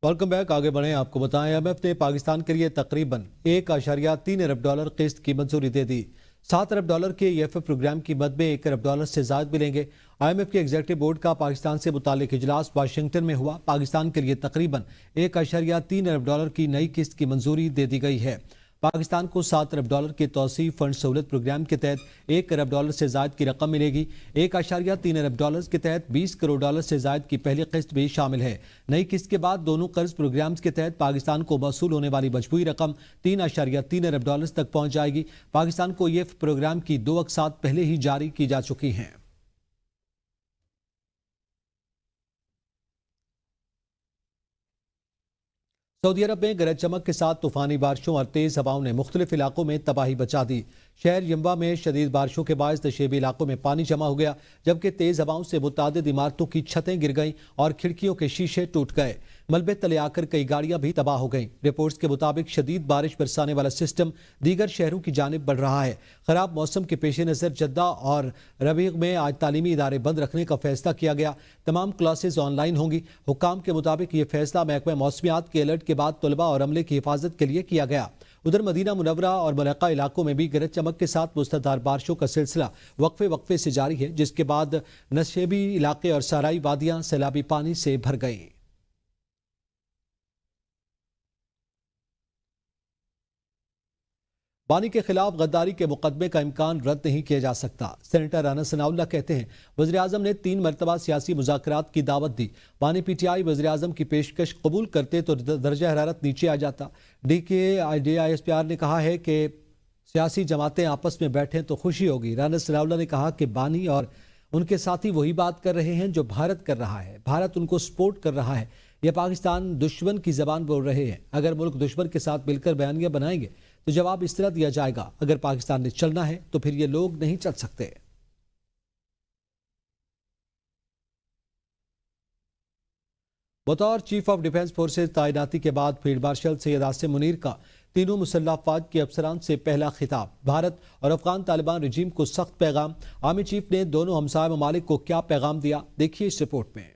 Welcome back. आगे बढ़ें, आपको बताएं IMF ने पाकिस्तान के लिए तकरीबन $1.3 अरब किस्त की मंजूरी दे दी। $7 अरब के EFF प्रोग्राम की मद में $1 अरब से ज्यादा मिलेंगे। IMF के एग्जीक्यूटिव बोर्ड का पाकिस्तान से मुताल्लिक इजलास वाशिंगटन में हुआ। पाकिस्तान के लिए तकरीबन $1.3 अरब की नई किस्त की मंजूरी दे दी गई है। पाकिस्तान को $7 अरब के तौसीफ फंड सहूलत प्रोग्राम के तहत $1 अरब से ज्यादा की रकम मिलेगी। $1.3 अरब के तहत $20 करोड़ से ज्यादा की पहली किस्त भी शामिल है। नई किस्त के बाद दोनों कर्ज प्रोग्राम्स के तहत पाकिस्तान को मौसूल होने वाली मजबूरी रकम $3.3 अरब तक पहुंच जाएगी। पाकिस्तान को ये प्रोग्राम की 2 अक़सात पहले ही जारी की जा चुकी हैं। सऊदी अरब में गरज चमक के साथ तूफानी बारिशों और तेज हवाओं ने मुख्तलिफ इलाकों में तबाही मचा दी। शहर यम्बा में शदीद बारिशों के बायस नशेबी इलाकों में पानी जमा हो गया, जबकि तेज हवाओं से मुतादिद इमारतों की छतें गिर गईं और खिड़कियों के शीशे टूट गए। मलबे तले आकर कई गाड़ियां भी तबाह हो गईं। रिपोर्ट्स के मुताबिक शदीद बारिश बरसाने वाला सिस्टम दीगर शहरों की जानिब बढ़ रहा है। खराब मौसम के पेश नज़र जद्दा और रबीग में आज तालीमी इदारे बंद रखने का फैसला किया गया। तमाम क्लासेज ऑनलाइन होंगी। हुक्काम के मुताबिक ये फैसला महकमा मौसमियात के अलर्ट के बाद तलबा और अमले की हिफाजत के लिए किया गया। उधर मदीना मुनव्वरा और मुलक्का इलाकों में भी गरज चमक के साथ मुसलधार बारिशों का सिलसिला वक्फे से जारी है, जिसके बाद नशेबी इलाके और सराई वादियां सैलाबी पानी से भर गईं। बानी के खिलाफ गद्दारी के मुकदमे का इम्कान रद्द नहीं किया जा सकता। सेनेटर राना सनाउल्लाह कहते हैं, वज़ीर आज़म ने 3 मरतबा सियासी मुज़ाकरात की दावत दी। बानी PTI वज़ीर आज़म की पेशकश कबूल करते तो दर्जा हरारत नीचे आ जाता। DISPR ने कहा है कि सियासी जमातें आपस में बैठें तो खुशी होगी। राना सनाउल्लाह ने कहा कि बानी और उनके साथी वही बात कर रहे हैं जो भारत कर रहा है। भारत उनको सपोर्ट कर रहा है। यह पाकिस्तान दुश्मन की जबान बोल रहे हैं। अगर मुल्क दुश्मन के साथ मिलकर बयानियां बनाएंगे तो जवाब इस तरह दिया जाएगा, अगर पाकिस्तान ने चलना है तो फिर ये लोग नहीं चल सकते। बतौर चीफ ऑफ डिफेंस फोर्सेज तैनाती के बाद फील्ड मार्शल सैयद आसिम मुनीर का तीनों मुसल्लह अफवाज के अफसरान से पहला खिताब। भारत और अफगान तालिबान रजीम को सख्त पैगाम। आर्मी चीफ ने दोनों हमसाय ममालिक को क्या पैगाम दिया, देखिए इस रिपोर्ट में।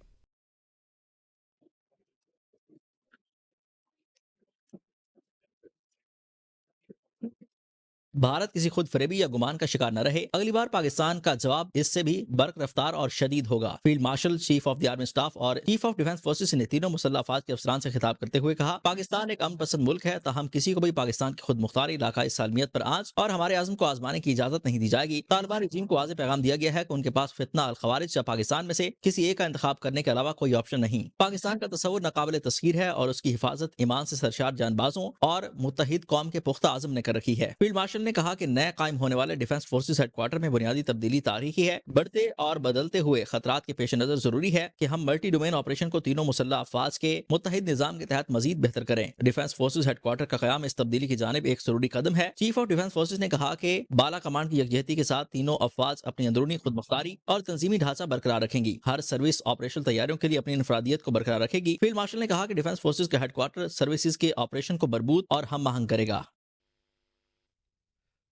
भारत किसी खुद फरेबी या गुमान का शिकार न रहे। अगली बार पाकिस्तान का जवाब इससे भी बर्क रफ्तार और शदीद होगा। Field marshal, chief of the army staff और चीफ ऑफ डिफेंस फोर्सेस ने तीनों मुसल्लह अफवाज के अफसरान से खिताब करते हुए कहा, पाकिस्तान एक अमन पसंद मुल्क है, ताहम किसी को भी पाकिस्तान की खुद मुख्तारी इलाकाई सालमियत पर आंच और हमारे आज़म को आजमाने की इजाजत नहीं दी जाएगी। तालिबान रजीम को वाज़ेह पैगाम दिया गया है कि उनके पास फितना अल खवारिज या पाकिस्तान में से किसी एक का इंतखाब करने के अलावा कोई ऑप्शन नहीं। पाकिस्तान का तस्वुर नाकाबिल तस्खीर है और उसकी हिफाजत ईमान से सरशार जानबाजों और मुत्तहिद कौम के पुख्ता आज़म ने कर रखी है। फील्ड मार्शल ने कहा कि नए कायम होने वाले डिफेंस फोर्सेस हेडक्वार्टर में बुनियादी तब्दीली तारीखी है। बढ़ते और बदलते हुए खतरात के पेश नजर जरूरी है कि हम मल्टी डोमेन ऑपरेशन को तीनों मुसल्लह अफवाज के मुत्तहिद निजाम के तहत मजीद बेहतर करें। डिफेंस फोर्सेस हेडक्वार्टर का कयाम इस तब्दीली की जानिब एक जरूरी कदम है। चीफ ऑफ डिफेंस फोर्सेस ने कहा कि बाला कमांड की यकजहती के साथ तीनों अफवाज अपनी अंदरूनी खुद मुख्तारी और तंजीमी ढांचा बरकरार रखेंगी। हर सर्विस ऑपरेशन तैयारियों के लिए अपनी इंफरादियत को बरकरार रखेगी। फील्ड मार्शल ने कहा कि डिफेंस फोर्सेस का हेडक्वार्टर सर्विसेज के ऑपरेशन को बरबूत और हम आहंग करेगा।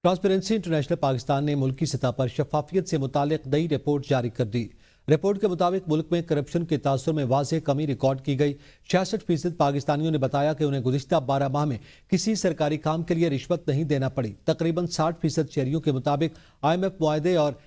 ट्रांसपेरेंसी इंटरनेशनल पाकिस्तान ने मुल्की सतह पर शफाफियत से मुतालिक नई रिपोर्ट जारी कर दी। रिपोर्ट के मुताबिक मुल्क में करप्शन के तासुर में वाज़ेह कमी रिकॉर्ड की गई। 66% पाकिस्तानियों ने बताया कि उन्हें गुज़िश्ता 12 माह में किसी सरकारी काम के लिए रिश्वत नहीं देना पड़ी। तकरीबन 60% शहरियों के मुताबिक IMF मुआहदे और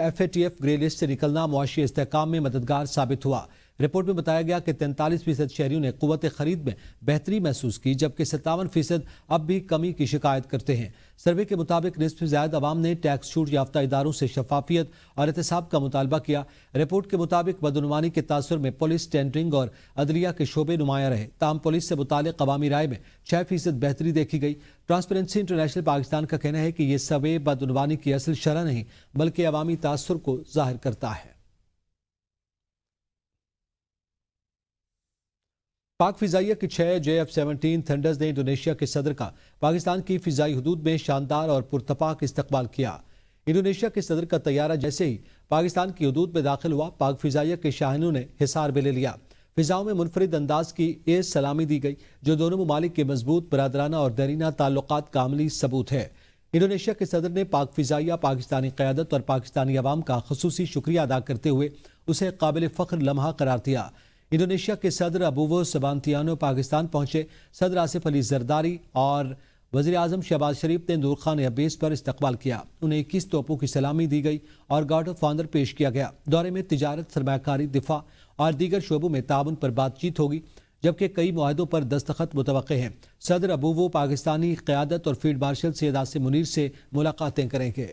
FATF ग्रे लिस्ट से निकलना मुआशी इस्तेहकाम में मददगार साबित हुआ। रिपोर्ट में बताया गया कि 43% शहरियों ने कुव्वत खरीद में बेहतरी महसूस की, जबकि 57% अब भी कमी की शिकायत करते हैं। सर्वे के मुताबिक निस्फ से ज्यादा अवाम ने टैक्स छूट याफ्ता इदारों से शफाफियत और एहतसाब का मुतालबा किया। रिपोर्ट के मुताबिक बदनुमानी के तासुर में पुलिस, टेंडरिंग और अदलिया के शोबे नुमाया रहे। ताहम पुलिस से मुतालिक अवामी राय में 6% बेहतरी देखी गई। ट्रांसपेरेंसी इंटरनेशनल पाकिस्तान का कहना है कि यह सर्वे बदनुमानी की असल शरह नहीं बल्कि अवामी तासुर को जाहिर करता है। पाक फिजाइया की 6 JF-17 थंडर्स ने इंडोनेशिया के सदर का पाकिस्तान की फिजाई हदूद में शानदार और पुरतपाक इस्तकबाल किया। इंडोनेशिया के सदर का तैयारा जैसे ही पाकिस्तान की हदूद में दाखिल हुआ, पाक फिजाइया के शाहिनों ने हिसार में ले लिया। फिजाओं में मुनफरिद अंदाज की एज सलामी दी गई, जो दोनों ममालिक के मजबूत बरादराना और दरीना ताल्लुकात का अमली सबूत है। इंडोनेशिया के सदर ने पाक फिजाइया, पाकिस्तानी क़यादत और पाकिस्तानी अवाम का खुसूसी शुक्रिया अदा करते हुए उसे काबिल फ़ख्र लम्हा करार दिया। इंडोनेशिया के सदर अबूवो सबांतियानो पाकिस्तान पहुंचे। सदर आसिफ अली जरदारी और वज़ीर आज़म शहबाज शरीफ ने नूर खान एयरबेस पर इस्तकबाल किया। उन्हें 21 तोपों की सलामी दी गई और गार्ड ऑफ ऑनर पेश किया गया। दौरे में तिजारत, सरमायाकारी, दिफा और दीगर शोबों में ताउन पर बातचीत होगी, जबकि कई मुआहदों पर दस्तखत मुतवक्के हैं। सदर अबूवो पाकिस्तानी क़यादत और फील्ड मार्शल सैयद आसिम मुनीर से मुलाकातें करेंगे।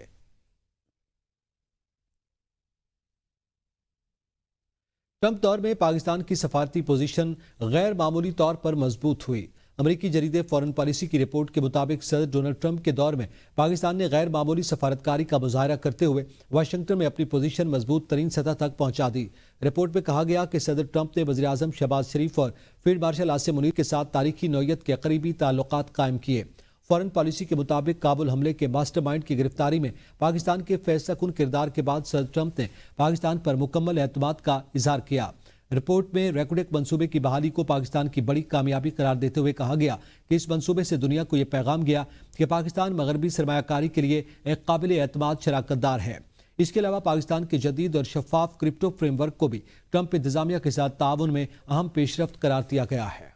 ट्रंप दौर में पाकिस्तान की सफारती पोजीशन गैर मामूली तौर पर मजबूत हुई। अमरीकी जरीदे फॉरेन पॉलिसी की रिपोर्ट के मुताबिक सदर डोनाल्ड ट्रंप के दौर में पाकिस्तान ने गैर मामूली सफारतकारी का मुजाहरा करते हुए वाशिंगटन में अपनी पोजीशन मजबूत तरीन सतह तक पहुंचा दी। रिपोर्ट में कहा गया कि सदर ट्रंप ने वज़ीर आज़म शहबाज शरीफ और फील्ड मार्शल आसिम मुनीर के साथ तारीखी नौयत के करीबी ताल्लुकात कायम किए। फॉरेन पॉलिसी के मुताबिक काबुल हमले के मास्टरमाइंड की गिरफ्तारी में पाकिस्तान के फैसलाकुन किरदार के बाद सदर ट्रंप ने पाकिस्तान पर मुकम्मल एतमाद का इजहार किया। रिपोर्ट में रेकुडेक मंसूबे की बहाली को पाकिस्तान की बड़ी कामयाबी करार देते हुए कहा गया कि इस मंसूबे से दुनिया को यह पैगाम गया कि पाकिस्तान मगरबी सरमायाकारी के लिए एक काबिल एतमाद शराकतदार है। इसके अलावा पाकिस्तान के जदीद और शफाफ क्रिप्टो फ्रेमवर्क को भी ट्रंप इंतजामिया के साथ ताउन में अहम पेशरफ्त करार दिया गया है।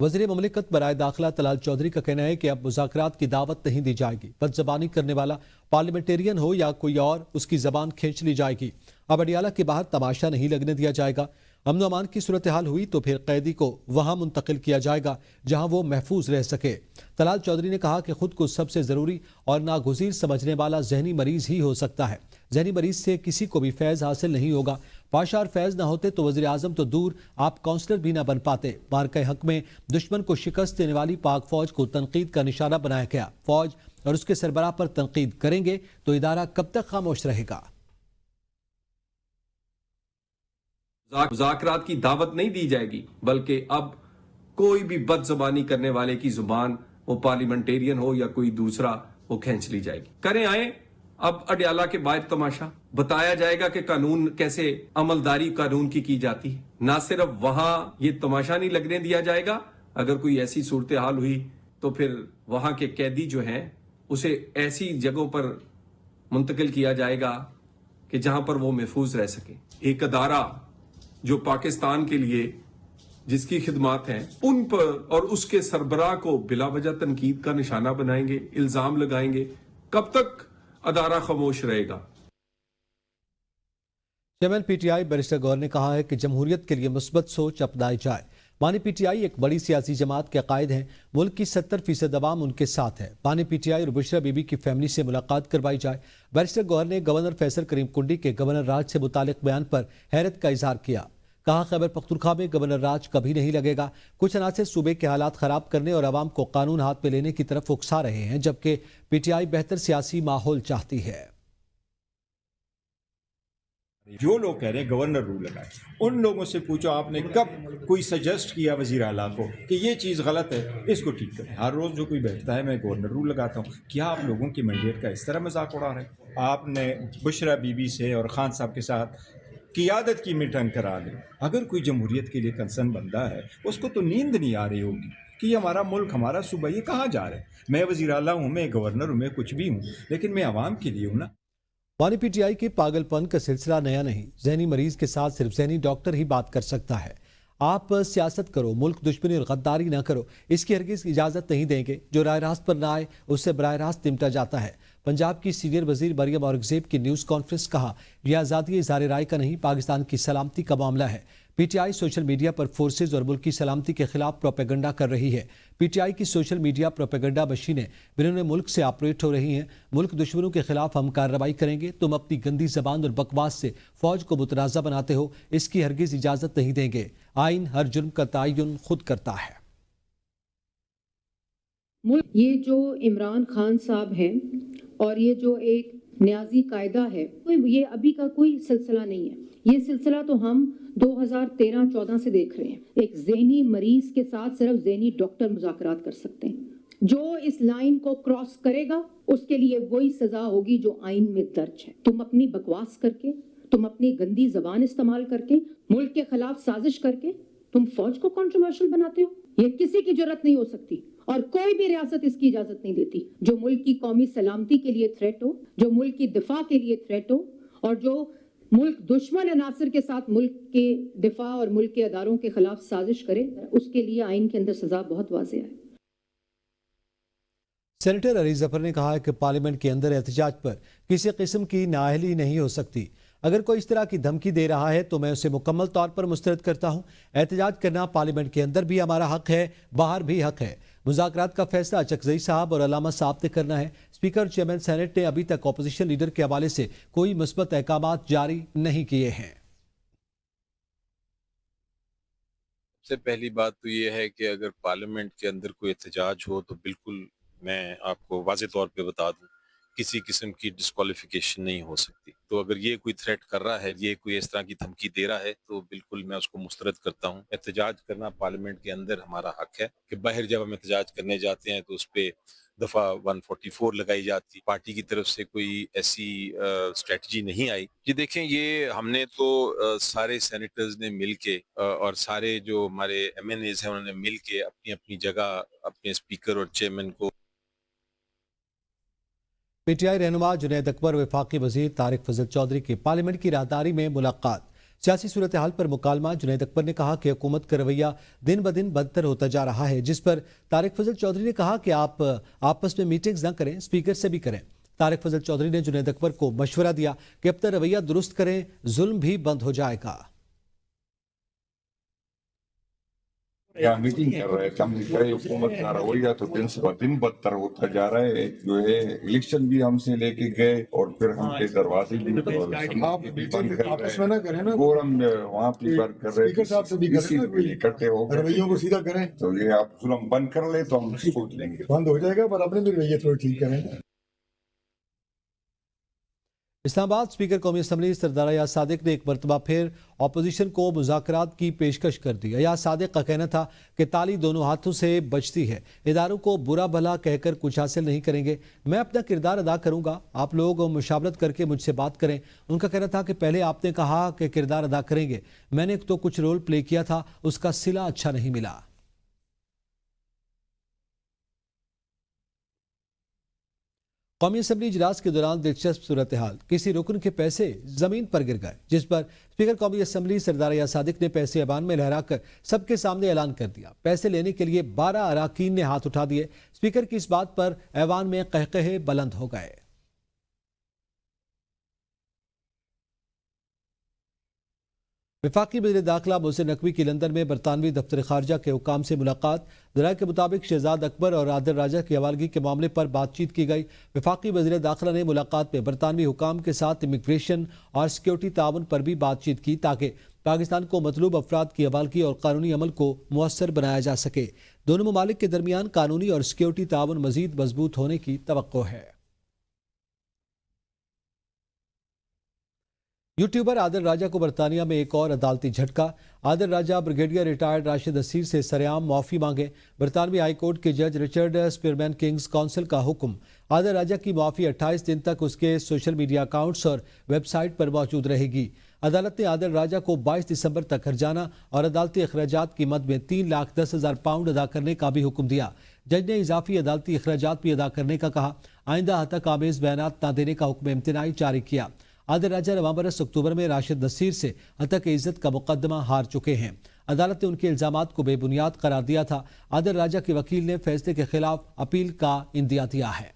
वज़ीर ममलिकत बराए दाखिला तलाल चौधरी का कहना है कि अब मुज़ाकरात की दावत नहीं दी जाएगी। बदज़बानी करने वाला पार्लियामेंटेरियन हो या कोई और, उसकी जबान खींच ली जाएगी। अब अडियाला के बाहर तमाशा नहीं लगने दिया जाएगा। अमन अमान की सूरत हाल हुई तो फिर कैदी को वहां मुंतकिल किया जाएगा जहां वो महफूज रह सके। तलाल चौधरी ने कहा कि खुद को सबसे ज़रूरी और नागुज़ीर समझने वाला जहनी मरीज ही हो सकता है। जहनी मरीज से किसी को भी फैज़ हासिल नहीं होगा। पाशा और फैज़ ना होते तो वज़ीर आज़म तो दूर, आप काउंसलर भी ना बन पाते। मार्के हक में दुश्मन को शिकस्त देने वाली पाक फौज को तनकीद का निशाना बनाया गया। फौज और उसके सरबराह पर तनकीद करेंगे तो इदारा कब तक खामोश रहेगा। मुज़ाकरात की दावत नहीं दी जाएगी, बल्कि अब कोई भी बदज़बानी करने वाले की जुबान, वो पार्लियामेंटेरियन हो या कोई दूसरा, वो खींच ली जाएगी। करें आए अब अडियाला के बाहर तमाशा, बताया जाएगा कि कानून कैसे अमलदारी कानून की जाती है। ना सिर्फ वहां ये तमाशा नहीं लगने दिया जाएगा, अगर कोई ऐसी सूरत हाल हुई तो फिर वहां के कैदी जो हैं उसे ऐसी जगहों पर मुंतकिल किया जाएगा कि जहां पर वो महफूज रह सके। एक अदारा जो पाकिस्तान के लिए जिसकी खिदमात हैं, उन पर और उसके सरबराह को बिला वजह तनकीद का निशाना बनाएंगे, इल्जाम लगाएंगे। कब तक अदारा खामोश रहेगा। चेयरमैन पीटीआई बैरिस्टर गौहर ने कहा है कि जमहूरियत के लिए मुस्बत सोच अपनाई जाए। मानी पीटीआई एक बड़ी सियासी जमात के कायद हैं। मुल्क की 70% अवाम उनके साथ है। मानी पीटीआई और बुशरा बीबी की फैमिली से मुलाकात करवाई जाए। बैरिस्टर गौहर ने गवर्नर फैसल करीम कुंडी के गवर्नर राज से मुतालिक बयान पर हैरत का इजहार किया। कहा, खैबर पख्तूनख्वा में गवर्नर राज कभी नहीं लगेगा। कुछ अनासर सूबे के हालात खराब करने और आवाम को कानून हाथ में लेने की तरफ उकसा रहे हैं, जबकि पीटीआई बेहतर सियासी माहौल चाहती है। जो लोग कह रहे हैं गवर्नर रूल लगाए, उन लोगों से पूछो आपने कब कोई सजेस्ट किया वजीर आला को कि ये चीज़ गलत है, इसको ठीक करें। हर रोज़ जो कोई बैठता है मैं गवर्नर रूल लगाता हूँ। क्या आप लोगों की मैंडेट का इस तरह मजाक उड़ा रहे हैं? आपने बुशरा बीबी से और खान साहब के साथ क़ियादत की मीटिंग करा ली। अगर कोई जमहूरियत के लिए कंसर्न बंदा है, उसको तो नींद नहीं आ रही होगी कि ये हमारा मुल्क, हमारा सूबा, ये कहाँ जा रहा है। मैं वजीर आला हूँ, मैं गवर्नर हूँ, मैं कुछ भी हूँ, लेकिन मैं आवाम के लिए हूँ ना। मानी पीटीआई के पागलपन का सिलसिला नया नहीं। जहनी मरीज के साथ सिर्फ जहनी डॉक्टर ही बात कर सकता है। आप सियासत करो, मुल्क दुश्मनी और गद्दारी ना करो, इसकी हरगिज़ इजाज़त नहीं देंगे। जो राय रास्त पर ना आए उससे बराह रास्त निपटा जाता है। पंजाब की सीनियर वजीर मरियम औरंगजेब की न्यूज़ कॉन्फ्रेंस, कहा, यह आज़ादी इज़हार राय का नहीं, पाकिस्तान की सलामती का मामला है। पीटीआई सोशल मीडिया पर फोर्सेज और मुल्क की सलामती के खिलाफ प्रोपेगेंडा कर रही है। पीटीआई की सोशल मीडिया प्रोपेगेंडा मशीनें बिरूने मुल्क से ऑपरेट हो रही हैं। मुल्क दुश्मनों के खिलाफ हम कार्रवाई करेंगे। तुम अपनी गंदी जबान और बकवास से फौज को मुतनाज़ा बनाते हो, इसकी हरगिज़ इजाज़त नहीं देंगे। आइन हर जुर्म का तयन खुद करता है। ये जो इमरान खान साहब हैं और ये जो एक न्याजी कायदा है, ये अभी का कोई सिलसिला नहीं है। ये सिलसिला तो हम 2013-14 से देख रहे हैं। एक ज़हनी मरीज के साथ सिर्फ ज़हनी डॉक्टर मुज़ाकरात कर सकते हैं। जो इस लाइन को क्रॉस करेगा उसके लिए वही सजा होगी जो आइन में दर्ज है। तुम अपनी बकवास करके, तुम अपनी गंदी जबान इस्तेमाल करके, मुल्क के खिलाफ साजिश करके तुम फौज को कंट्रोवर्शियल बनाते हो। ये किसी की जरूरत नहीं हो सकती और कोई भी रियासत इसकी इजाजत नहीं देती। जो मुल्क की कौमी सलामती के लिए थ्रेट हो, जो मुल्क की दिफा के लिए थ्रेट हो और जो मुल्क दुश्मन अनासर के साथ मुल्क के दिफा और मुल्क के अदारों के खिलाफ साजिश करे, उसके लिए आइन के अंदर सजा बहुत वाज़ेह है। सेनेटर अली जफर ने कहा है कि पार्लियामेंट के अंदर एहतजाज पर किसी किस्म की नाअहली नहीं हो सकती। अगर कोई इस तरह की धमकी दे रहा है तो मैं उसे मुकम्मल तौर पर मुस्तरद करता हूँ। एहतजाज करना पार्लियामेंट के अंदर भी हमारा हक है, बाहर भी हक है। मुज़ाकरात का फैसला चकजई साहब और अलामा साहब ने करना है। स्पीकर और चेयरमैन सेनेट ने अभी तक अपोजिशन लीडर के हवाले से कोई मुस्बत अहकामात जारी नहीं किए हैं। सबसे पहली बात तो ये है कि अगर पार्लियामेंट के अंदर कोई एहतजाज हो तो बिल्कुल मैं आपको वाज़े तौर पे बता दूं, किसी किस्म की डिस्क्वालिफिकेशन नहीं हो सकती। तो अगर ये कोई थ्रेट कर रहा है, ये कोई इस तरह की धमकी दे रहा है, तो बिल्कुल मैं उसको मुस्तरद करता हूँ। एहतजाज करना पार्लियामेंट के अंदर हमारा हक है कि बाहर जब हम एहतजाज करने जाते हैं तो उस पर दफ़ा 144 लगाई जाती। पार्टी की तरफ से कोई ऐसी स्ट्रेटजी नहीं आई। ये देखें, ये हमने तो सारे सेनेटर्स ने मिल के और सारे जो हमारे MNAs हैं उन्होंने मिल के अपनी अपनी जगह अपने स्पीकर और चेयरमैन को। PTI रहनुमा जुनैद अकबर वफाकी वजीर तारिक फजल चौधरी की पार्लियामेंट की राहदारी में मुलाकात। सियासी सूरत हाल पर मुकालमा। जुनैद अकबर ने कहा कि हुकूमत का रवैया दिन ब दिन बदतर होता जा रहा है, जिस पर तारिक फजल चौधरी ने कहा कि आप आपस में मीटिंग्स न करें, स्पीकर से भी करें। तारिक फजल चौधरी ने जुनैद अकबर को मशवरा दिया कि अब तक रवैया दुरुस्त करें, जुल्म भी बंद हो जाएगा। यहाँ मीटिंग कर रहे थे, हमने कहा हुकूमत का रवैया तो दिन से दिन बदतर होता जा रहा है। जो है इलेक्शन भी हमसे लेके गए और फिर हमके दरवाजे भी बंद कर रहे हैं। कोरम वहाँ पे बंद कर रहे थे, इसीलिए इकट्ठे हो गए। रवैयों को सीधा करें तो ये आप जुल्म बंद कर ले तो हम सोच लेंगे, बंद हो जाएगा, पर अपने भी रवैये थोड़े ठीक करें। इस्लामाबाद स्पीकर कौमी असम्बली सरदार अयाज सादिक ने एक मरतबा फिर अपोजिशन को मुज़ाकरात की पेशकश कर दी। अयाज सादिक का कहना था कि ताली दोनों हाथों से बचती है, इदारों को बुरा भला कहकर कुछ हासिल नहीं करेंगे। मैं अपना किरदार अदा करूंगा, आप लोग मुशावरत करके मुझसे बात करें। उनका कहना था कि पहले आपने कहा कि किरदार अदा करेंगे, मैंने तो कुछ रोल प्ले किया था, उसका सिला अच्छा नहीं मिला। कौमी असम्बली इजलास के दौरान दिलचस्प सूरत हाल। किसी रुकन के पैसे जमीन पर गिर गए, जिस पर स्पीकर कौमी असम्बली सरदार अयाज सादिक ने पैसे ऐवान में लहराकर सबके सामने ऐलान कर दिया। पैसे लेने के लिए 12 अराकीन ने हाथ उठा दिए। स्पीकर की इस बात पर ऐवान में कहकहे बुलंद हो गए। वफाकी वज़ीर दाखिला मोहसिन नकवी की लंदन में बरतानवी दफ्तर खारजा के हुकाम से मुलाकात। ज़राए के मुताबिक शहजाद अकबर और आदिल राजा की हवालगी के मामले पर बातचीत की गई। वफाकी वज़ीर दाखिला ने मुलाकात में बरतानवी हुकाम के साथ इमिग्रेशन और सिक्योरिटी ताउन पर भी बातचीत की, ताकि पाकिस्तान को मतलूब अफराद की हवालगी और कानूनी अमल को मुअस्सर बनाया जा सके। दोनों ममालिक के दरमियान कानूनी और सिक्योरिटी ताउन मजीद मजबूत होने की तवक्को है। यूट्यूबर आदिल राजा को बरतानिया में एक और अदालती झटका। आदिल राजा ब्रिगेडियर रिटायर्ड राशिद असीर से सरेआम माफ़ी मांगे। बरतानवी हाई कोर्ट के जज रिचर्ड स्पीरमैन किंग्स काउंसिल का हुक्म। आदिल राजा की माफ़ी 28 दिन तक उसके सोशल मीडिया अकाउंट्स और वेबसाइट पर मौजूद रहेगी। अदालत ने आदिल राजा को 22 दिसंबर तक हर्जाना और अदालती अखराजात की मद में 3,10,000 पाउंड अदा करने का भी हुक्म दिया। जज ने इजाफी अदालती अखराजात भी अदा करने का कहा। आइंदा हतक आमेज बयानात न देने का हुक्म इम्तनाई जारी किया। आदिल राजा नवंबर अक्टूबर में राशिद नसीर से हतक इज्जत का मुकदमा हार चुके हैं। अदालत ने उनके इल्जामात को बेबुनियाद करार दिया था। आदिल राजा के वकील ने फैसले के खिलाफ अपील का इंदिया दिया है।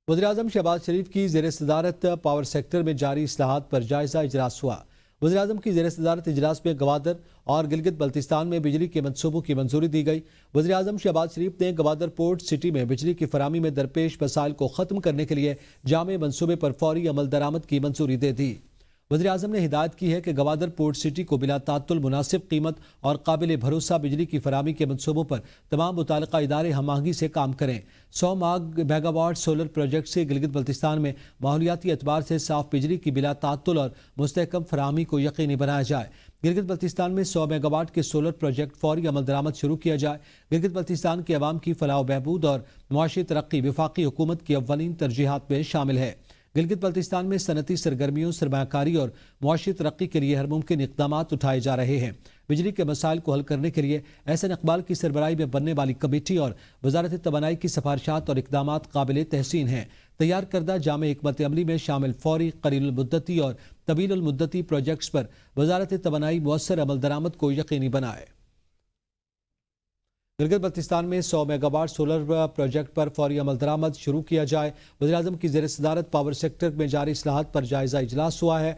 वज़ीर-ए-आज़म शहबाज शरीफ की ज़ेर सदारत पावर सेक्टर में जारी इस्लाहात पर जायजा इजलास हुआ। वज़ीर-ए-आज़म की ज़ेर सदारत इजलास में गवादर और गिलगित बल्तिस्तान में बिजली के मंसूबों की मंजूरी दी गई। वज़ीर-ए-आज़म शहबाज शरीफ ने गवादर पोर्ट सिटी में बिजली की फराहमी में दरपेश मसाइल को ख़त्म करने के लिए जामे मंसूबे पर फौरी अमल दरामद की मंजूरी दे दी। वज़ीर-ए-आज़म ने हिदायत की है कि गवादर पोर्ट सिटी को बिला तात्तुल मुनासिब कीमत और काबिल भरोसा बिजली की फराहमी के मंसूबों पर तमाम मुताल्लिक़ा इदारे हम आहंगी से काम करें। 100 मेगावाट सोलर प्रोजेक्ट से गिलगित बल्तिस्तान में माहौलियाती एतबार से साफ बिजली की बिला तात्तुल और मुस्तहकम फराहमी को यकीनी बनाया जाए। गिलगित बल्तिस्तान में 100 मेगावाट के सोलर प्रोजेक्ट फौरी अमल दरामद शुरू किया जाए। गिलगित बल्तिस्तान के अवाम की फलाह बहबूद और मुआशी तरक्की वफाकी हुकूमत की अव्वलीन तरजीहात में शामिल है। गिलगित बल्तिस्तान में सनती सरगर्मियों, सरमायाकारी और मुआशी तरक्की के लिए हर मुमकिन इक़दामात उठाए जा रहे हैं। بجلی کے مسائل کو حل کرنے کے لیے احسن اقبال کی سربراہی میں بننے والی کمیٹی اور وزارت توانائی کی سفارشات اور اقدامات قابل تحسین ہیں۔ تیار کردہ جامع حکمت عملی میں شامل فوری، قلیل المدتی اور طویل المدتی پروجیکٹس پر وزارت توانائی مؤثر عمل درآمد کو یقینی بنائے۔ گلگت بلتستان میں 100 میگا واٹ سولر پروجیکٹ پر فوری عمل درآمد شروع کیا جائے۔ وزیراعظم کی زیر صدارت پاور سیکٹر میں جاری اصلاحات پر جائزہ اجلاس ہوا ہے۔